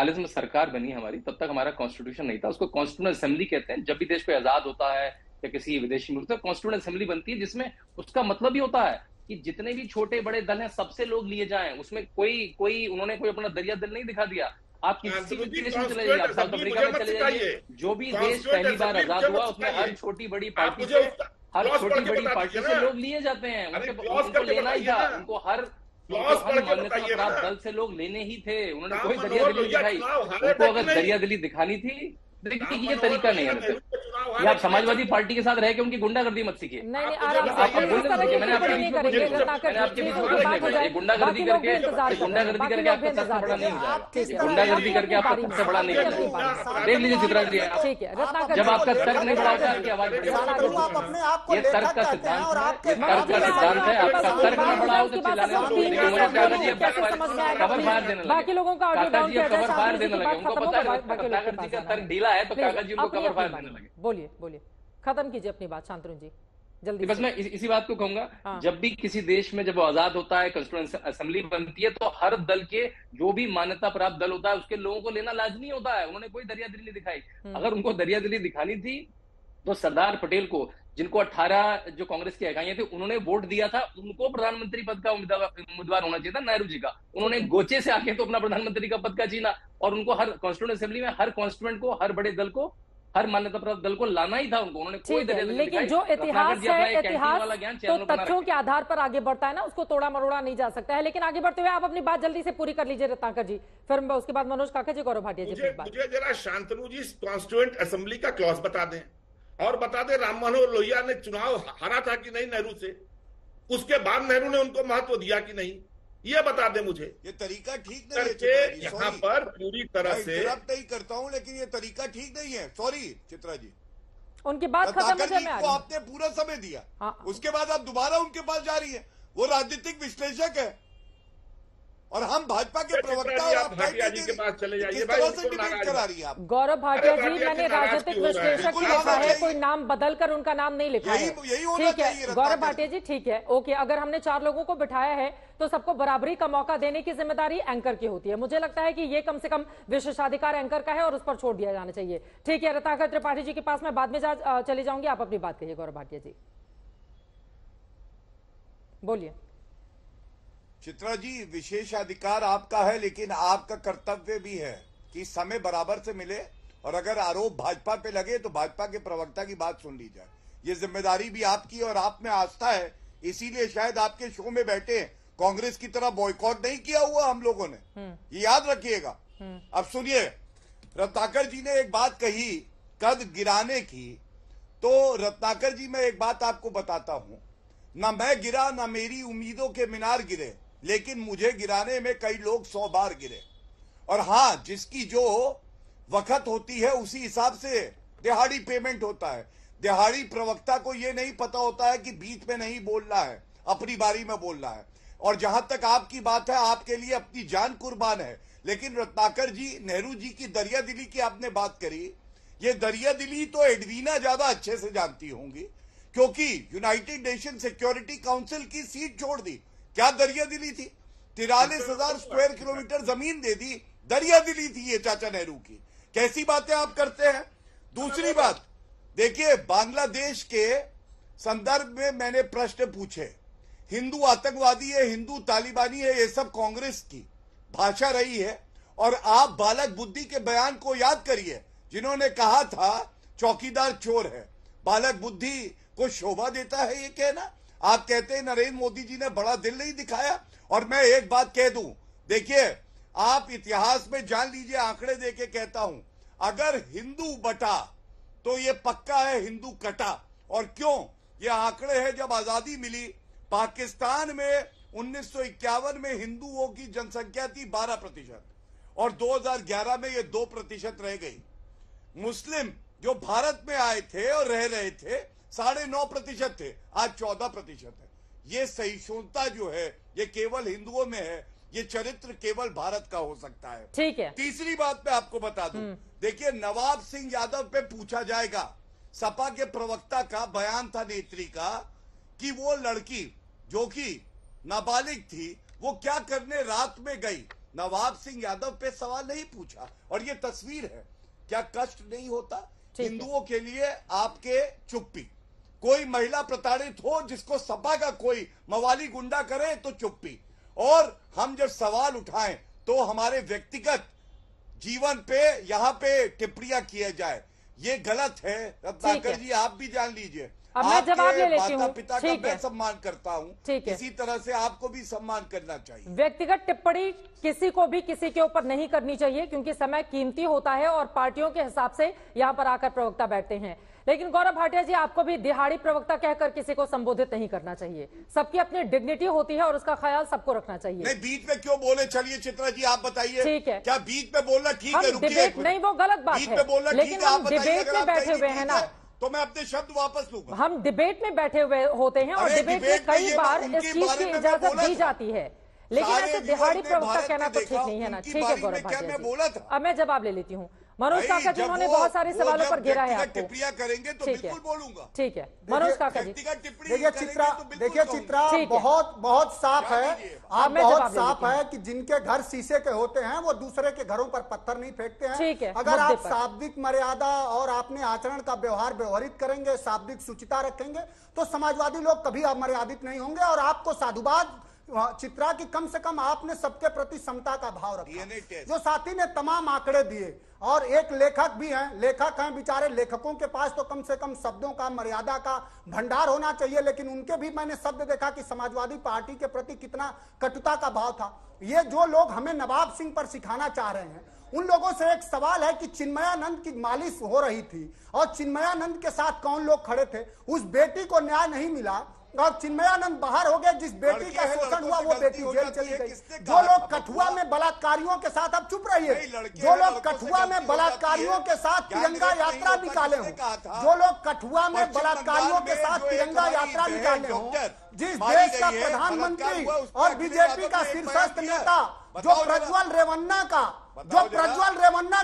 1947 में सरकार बनी हमारी, तब तक हमारा कॉन्स्टिट्यूशन नहीं था। उसको कॉन्स्टिट्यूशनल असेंबली कहते हैं। जब भी देश कोई आजाद होता है या किसी विदेशी मुल्क से कॉन्स्टिट्यूशनल असेंबली बनती है, जिसमें उसका मतलब ही होता है कि जितने भी छोटे बड़े दल हैं सबसे लोग लिए जाएं। उसमें उन्होंने कोई अपना दरिया दल नहीं दिखा दिया। आप किसी भी देश में चले जाइए, आप साउथ अफ्रीका में चले जाइए, जो भी देश पहली बार आजाद हुआ उसमें हर छोटी बड़ी पार्टी से लोग लिए जाते हैं। उनको लेना ही था, उनको हर मान्यता प्राप्त दल से लोग लेने ही थे। उन्होंने कोई दरिया दिली दिखाई, उनको अगर दरिया दिली दिखानी थी, देखिए ये तरीका नहीं है। ये आप समाजवादी पार्टी के साथ रह के उनकी गुंडागर्दी मत सीखिए। नहीं, आराम से मैंने आपके बीच में गुंडागर्दी करके आपका सबसे बड़ा नहीं हो जाएगा। गुंडागर्दी करके आपका सबसे बड़ा नहीं हो जाएगा। देख लीजिए चित्रा जी, ठीक है, जब आपका तर्क नहीं बढ़ा होता आपकी आवाज बढ़ेगी। ये तर्क का सिद्धांत है। आपका तर्क न बढ़ाओ तो चिल्लाने कवर फायर देने लगे। बाकी लोगों का काका जी कवर फायर देने लगे। उनको पता है काका जी का तर्क ढीला है तो काका जी उनको कवर फायर देने लगे। बोलिए, खत्म कीजिए अपनी बात शांतनु जी, जल्दी। बस मैं इसी बात को कहूंगा, जब भी किसी देश में जब वो आजाद होता है, कॉन्स्टिट्यूशनल असेंबली बनती है, तो हर दल के जो भी मान्यता प्राप्त दल होता है उसके लोगों को लेना लाजमी होता है। उन्होंने कोई दरियादिली नहीं दिखाई। अगर उनको दरियादिली दिखानी थी तो सरदार पटेल को, जिनको 18 जो कांग्रेस की इकाइयां थी उन्होंने वोट दिया था, उनको प्रधानमंत्री पद का उम्मीदवार होना चाहिए था, नेहरू जी का। उन्होंने गोचे से आके तो अपना प्रधानमंत्री का पद का छीना, और उनको हर कॉन्स्टिट्यूएंट असेंबली में हर कॉन्स्टिट्यूएंट को, हर बड़े दल को, हर मान्यता प्राप्त दल को लाना ही था उनको। उन्होंने कोई लेकिन जो इतिहास है, इतिहास तो तथ्यों के आधार पर आगे बढ़ता है ना, उसको तोड़ा मरोड़ा नहीं जा सकता है। लेकिन आगे बढ़ते हुए आप अपनी बात जल्दी से पूरी कर लीजिए रत्नाकर जी, फिर उसके बाद मनोज काका जी, गौरव भाटिया जी। मुझे जरा शांतनु जी कॉन्स्टिट्यूएंट असेंबली का क्लॉज बता दें, और बता दें राम मनोहर लोहिया ने चुनाव हारा था कि नहीं नेहरू से, उसके बाद नेहरू ने उनको महत्व दिया कि नहीं, ये बता दे मुझे। ये तरीका ठीक नहीं है यहाँ पर पूरी तरह से इंटरप्ट नहीं करता हूं, लेकिन ये तरीका ठीक नहीं है। सॉरी चित्रा जी, उनकी बात खत्म को आपने पूरा समय दिया। हाँ। उसके बाद आप दोबारा उनके पास जा रही है। वो राजनीतिक विश्लेषक है और हम भाजपा के प्रवक्ता और आप के पास चले जाइए। करा रही है आप। गौरव भाटिया जी, मैंने राजनीतिक विश्लेषक ही लिखा है, कोई नाम बदल कर उनका नाम नहीं लिखा है। ठीक है गौरव भाटिया जी, ठीक है, ओके। अगर हमने 4 लोगों को बिठाया है तो सबको बराबरी का मौका देने की जिम्मेदारी एंकर की होती है। मुझे लगता है कि ये कम से कम विशेषाधिकार एंकर का है और उस पर छोड़ दिया जाना चाहिए। ठीक है, रत्नाकर त्रिपाठी जी के पास मैं बाद में चली जाऊंगी, आप अपनी बात कहिए। गौरव भाटिया जी बोलिए। चित्रा जी, विशेषाधिकार आपका है, लेकिन आपका कर्तव्य भी है कि समय बराबर से मिले, और अगर आरोप भाजपा पे लगे तो भाजपा के प्रवक्ता की बात सुन ली जाए। ये जिम्मेदारी भी आपकी और आप में आस्था है, इसीलिए शायद आपके शो में बैठे। कांग्रेस की तरह बॉयकॉट नहीं किया हुआ हम लोगों ने, ये याद रखिएगा। अब सुनिए, रत्नाकर जी ने एक बात कही कद गिराने की, तो रत्नाकर जी मैं एक बात आपको बताता हूं, ना मैं गिरा ना मेरी उम्मीदों के मीनार गिरे, लेकिन मुझे गिराने में कई लोग 100 बार गिरे। और हां, जिसकी जो वक्त होती है उसी हिसाब से दिहाड़ी पेमेंट होता है। दिहाड़ी प्रवक्ता को यह नहीं पता होता है कि बीच में नहीं बोलना है, अपनी बारी में बोलना है। और जहां तक आपकी बात है, आपके लिए अपनी जान कुर्बान है। लेकिन रत्नाकर जी, नेहरू जी की दरिया दिली की आपने बात करी, ये दरिया दिली तो एडवीना ज्यादा अच्छे से जानती होंगी, क्योंकि यूनाइटेड नेशन सिक्योरिटी काउंसिल की सीट छोड़ दी। क्या दरिया दिली थी? 43,000 स्क्वायर किलोमीटर जमीन दे दी, दरिया दिली थी ये चाचा नेहरू की। कैसी बातें आप करते हैं। दूसरी बात देखिए, बांग्लादेश के संदर्भ में मैंने प्रश्न पूछे, हिंदू आतंकवादी है, हिंदू तालिबानी है, ये सब कांग्रेस की भाषा रही है। और आप बालक बुद्धि के बयान को याद करिए, जिन्होंने कहा था चौकीदार चोर है। बालक बुद्धि को शोभा देता है ये कहना। आप कहते हैं नरेंद्र मोदी जी ने बड़ा दिल नहीं दिखाया। और मैं एक बात कह दूं, देखिए आप इतिहास में जान लीजिए, आंकड़े देके कहता हूं, अगर हिंदू बटा तो ये पक्का है हिंदू कटा। और क्यों? ये आंकड़े हैं, जब आजादी मिली पाकिस्तान में 1951 में हिंदुओं की जनसंख्या थी 12% और 2011 में ये 2% रह गई। मुस्लिम जो भारत में आए थे और रह रहे थे 9.5% थे, आज 14% है। ये सहिष्णुता जो है ये केवल हिंदुओं में है, ये चरित्र केवल भारत का हो सकता है। ठीक है। तीसरी बात मैं आपको बता दूं, देखिए नवाब सिंह यादव पे पूछा जाएगा, सपा के प्रवक्ता का बयान था नेत्री का कि वो लड़की जो कि नाबालिग थी वो क्या करने रात में गई। नवाब सिंह यादव पे सवाल नहीं पूछा। और ये तस्वीर है, क्या कष्ट नहीं होता हिंदुओं के लिए आपके चुप्पी? कोई महिला प्रताड़ित हो, जिसको सपा का कोई मवाली गुंडा करे तो चुप्पी, और हम जब सवाल उठाएं तो हमारे व्यक्तिगत जीवन पे यहां पे टिप्पणियां किए जाए, ये गलत है। रत्नाकर जी, आप भी जान लीजिए, अब मैं जवाब ले लेती हूँ। माता पिता का मैं सम्मान करता हूँ, ठीक है, इसी तरह से आपको भी सम्मान करना चाहिए। व्यक्तिगत टिप्पणी किसी को भी किसी के ऊपर नहीं करनी चाहिए, क्योंकि समय कीमती होता है और पार्टियों के हिसाब से यहाँ पर आकर प्रवक्ता बैठते हैं। लेकिन गौरव भाटिया जी, आपको भी दिहाड़ी प्रवक्ता कहकर किसी को संबोधित नहीं करना चाहिए। सबकी अपनी डिग्निटी होती है और उसका ख्याल सबको रखना चाहिए। नहीं, बीच में क्यों बोले? चलिए चित्रा जी, आप बताइए। ठीक है, क्या बीच में बोलना ठीक है? डिबेट नहीं, वो गलत बात है, लेकिन हम डिबेट में बैठे हुए हैं ना, तो मैं अपने शब्द वापस लूंगा। हम डिबेट में बैठे हुए होते हैं और डिबेट में कई बार इस चीज की इजाजत दी जाती है, लेकिन ऐसे दिहाड़ी प्रवक्ता कहना तो ठीक नहीं है ना। ठीक है गौरव भाटिया जी, अब मैं जवाब ले लेती हूँ। मनोज काका जी, उन्होंने बहुत सारे सवालों पर घेरा है आपको। टिप्पणियां करेंगे तो बिल्कुल बोलूंगा। ठीक है मनोज काका जी, देखिए चित्रा बहुत साफ है, आप बहुत साफ है कि जिनके घर शीशे के होते हैं वो दूसरे के घरों पर पत्थर नहीं फेंकते हैं। ठीक है, अगर आप शाब्दिक मर्यादा और अपने आचरण का व्यवहार व्यवहारित करेंगे, शाब्दिक शुचिता रखेंगे, तो समाजवादी लोग कभी अमर्यादित नहीं होंगे। और आपको साधुवाद चित्रा की कम से कम आपने सबके प्रति समता का भाव रखा। जो साथी ने तमाम आंकड़े दिए, और एक लेखक भी हैं, लेखक हैं बेचारे, लेखकों के पास तो कम से कम शब्दों का, मर्यादा का भंडार होना चाहिए, लेकिन उनके भी मैंने शब्द देखा कि समाजवादी पार्टी के प्रति कितना कटुता का भाव था। ये जो लोग हमें नवाब सिंह पर सिखाना चाह रहे हैं, उन लोगों से एक सवाल है कि चिन्मयानंद की मालिश हो रही थी और चिन्मयानंद के साथ कौन लोग खड़े थे? उस बेटी को न्याय नहीं मिला और चिन्मयानंद बाहर हो गए। जिस बेटी का शोषण हुआ वो बेटी जेल चली गई। जो लोग कठुआ में बलात्कारियों के साथ, अब चुप रहिए, जो लोग कठुआ में बलात्कारियों के साथ तिरंगा यात्रा निकाले हो, जो लोग कठुआ में बलात्कारियों के साथ तिरंगा यात्रा निकाले हो, जिस देश का प्रधानमंत्री और बीजेपी का शीर्षस्थ नेता जो प्रज्वल रेवन्ना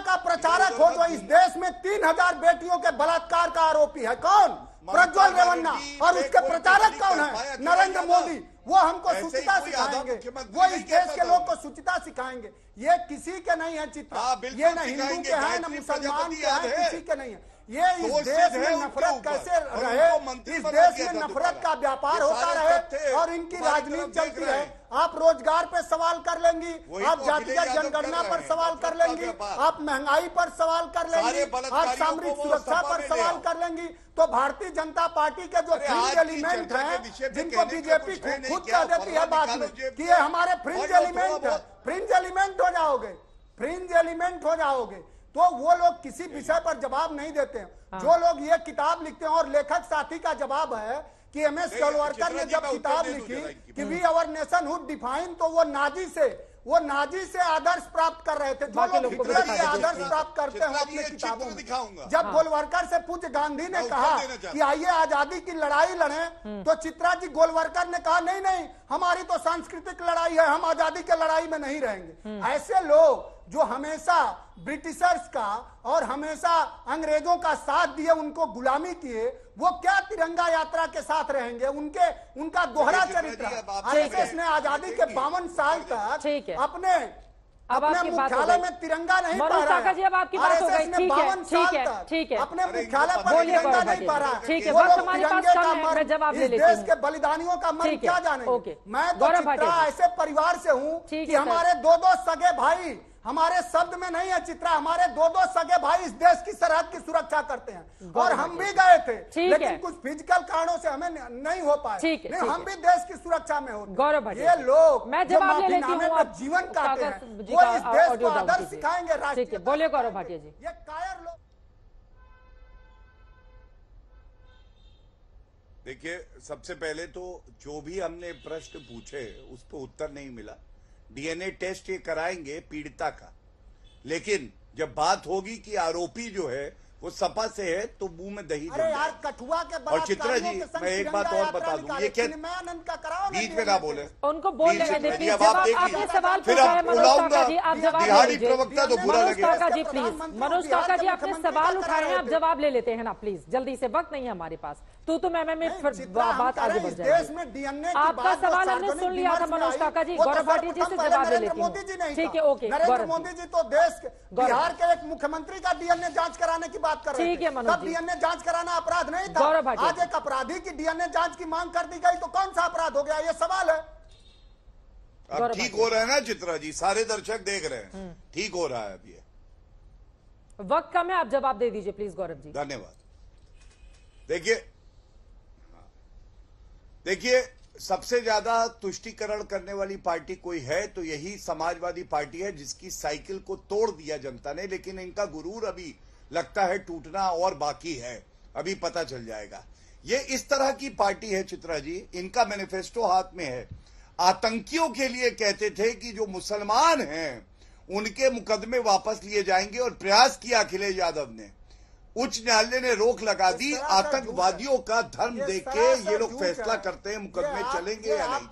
का प्रचारक हो, जो इस देश में 3000 बेटियों के बलात्कार का आरोपी है, कौन? प्रज्वल रेवन्ना। और उसके प्रचारक कौन है? नरेंद्र मोदी। वो हमको शुचिता सिखाएंगे, वो इस देश के लोग को शुचिता सिखाएंगे। ये किसी के नहीं है चित्रा, ये न हिंदू के हैं न मुसलमान के हैं, किसी के नहीं है। ये इस देश में नफरत कैसे रहे, इस देश में नफरत का व्यापार होता रहे और इनकी राजनीति चलती रहे। आप रोजगार पे सवाल कर लेंगी, आप जातिगत जनगणना पर सवाल कर लेंगी, आप महंगाई पर सवाल कर लेंगी, आप सामरिक सुरक्षा पर सवाल कर लेंगी, तो भारतीय जनता पार्टी के जो फ्रिंज एलिमेंट हैं, जिनको बीजेपी खुद कह देती है बाद में कि ये हमारे फ्रिंज एलिमेंट है, फ्रिंज एलिमेंट हो जाओगे, फ्रिंज एलिमेंट हो जाओगे, तो वो लोग किसी विषय पर जवाब नहीं देते हैं। जो लोग ये किताब लिखते हैं, और लेखक साथी का जवाब है कि एमएस गोलवलकर ने जब किताब लिखी कि we our nationhood define, तो वो नाजी से आदर्श प्राप्त कर रहे थे। जो लोग हिटलर से आदर्श प्राप्त करते हैं अपने किताबों में। जब गोलवलकर से पूज्य गांधी ने कहा कि आइए आजादी की लड़ाई लड़ें, तो चित्रा जी गोलवलकर ने कहा नहीं, हमारी तो सांस्कृतिक लड़ाई है, हम आजादी की लड़ाई में नहीं रहेंगे। ऐसे लोग जो हमेशा ब्रिटिशर्स का और हमेशा अंग्रेजों का साथ दिए, उनको गुलामी किए, वो क्या तिरंगा यात्रा के साथ रहेंगे? उनका दोहरा चरित्र। आरएसएस ने आजादी के 52 साल तक अपने मुख्यालय में तिरंगा नहीं फहराया। आरएसएस ने 52 साल तक अपने मुख्यालय पर तिरंगा नहीं फहराया। वो लोग तिरंगे का मर्म, इस देश के बलिदानियों का मर्म क्या जानेंगे? मैं तो चित्रा ऐसे परिवार से हूँ कि हमारे 2 सगे भाई, हमारे शब्द में नहीं है चित्रा, हमारे 2 सगे भाई इस देश की सरहद की सुरक्षा करते हैं, और हम भी गए थे, लेकिन कुछ फिजिकल कारणों से हमें नहीं हो पाए। हम भी देश की सुरक्षा में होते। गौरव, ये लोग मैं जवाब ले लेती हूँ, जीवन काटे हैं, वो इस देश को आदर्श सिखाएंगे। राष्ट्रीय बोलिए गौरव भाटिया जी। ये कायर लोग। देखिए, सबसे पहले तो जो भी हमने प्रश्न पूछे उस पर उत्तर नहीं मिला। डीएनए टेस्ट ये कराएंगे पीड़िता का, लेकिन जब बात होगी कि आरोपी जो है वो वो सपा से है तो मुंह में दही अरे यार कठुआ के और चित्रा जी मैं एक बात और बता दूं, ये क्या बीच में ना बोले, उनको बोल लेने दीजिए। अब आप देख लीजिए, फिर आप बुलाऊंगा बिहारी प्रवक्ता तो बुरा लगेगा। काका जी प्लीज, मनोज काका जी आपने सवाल उठाए हैं, आप जवाब ले लेते हैं ना प्लीज, जल्दी से, वक्त नहीं है हमारे पास। तू तो मैं बात आगे बढ़ जाएगी। आपका सवाल हमने सुन लिया था मनोज काका जी, गौरव भाटिया जी से जवाब ले लेती हूँ। ठीक है, ओके। नरेंद्र मोदी जी तो देश बिहार के एक मुख्यमंत्री का डीएनए जांच कराने की बात कर रहे थे। ठीक है मनोज जी, डीएनए जांच कराना अपराध नहीं था। आज एक अपराधी की डीएनए जांच की मांग कर दी गई तो कौन सा अपराध हो गया, ये सवाल है। अब ठीक हो रहा है ना चित्रा जी, सारे दर्शक देख रहे हैं, ठीक हो रहा है अब ये। वक्त कम है, आप जवाब दे दीजिए प्लीज गौरव जी। धन्यवाद। देखिए सबसे ज्यादा तुष्टीकरण करने वाली पार्टी कोई है तो यही समाजवादी पार्टी है, जिसकी साइकिल को तोड़ दिया जनता ने, लेकिन इनका गुरूर अभी लगता है टूटना और बाकी है, अभी पता चल जाएगा। ये इस तरह की पार्टी है चित्रा जी, इनका मैनिफेस्टो हाथ में है। आतंकियों के लिए कहते थे कि जो मुसलमान हैं उनके मुकदमे वापस लिए जाएंगे, और प्रयास किया अखिलेश यादव ने, उच्च न्यायालय ने रोक लगा दी। आतंकवादियों का धर्म देख के ये लोग फैसला करते हैं मुकदमे चलेंगे या नहीं।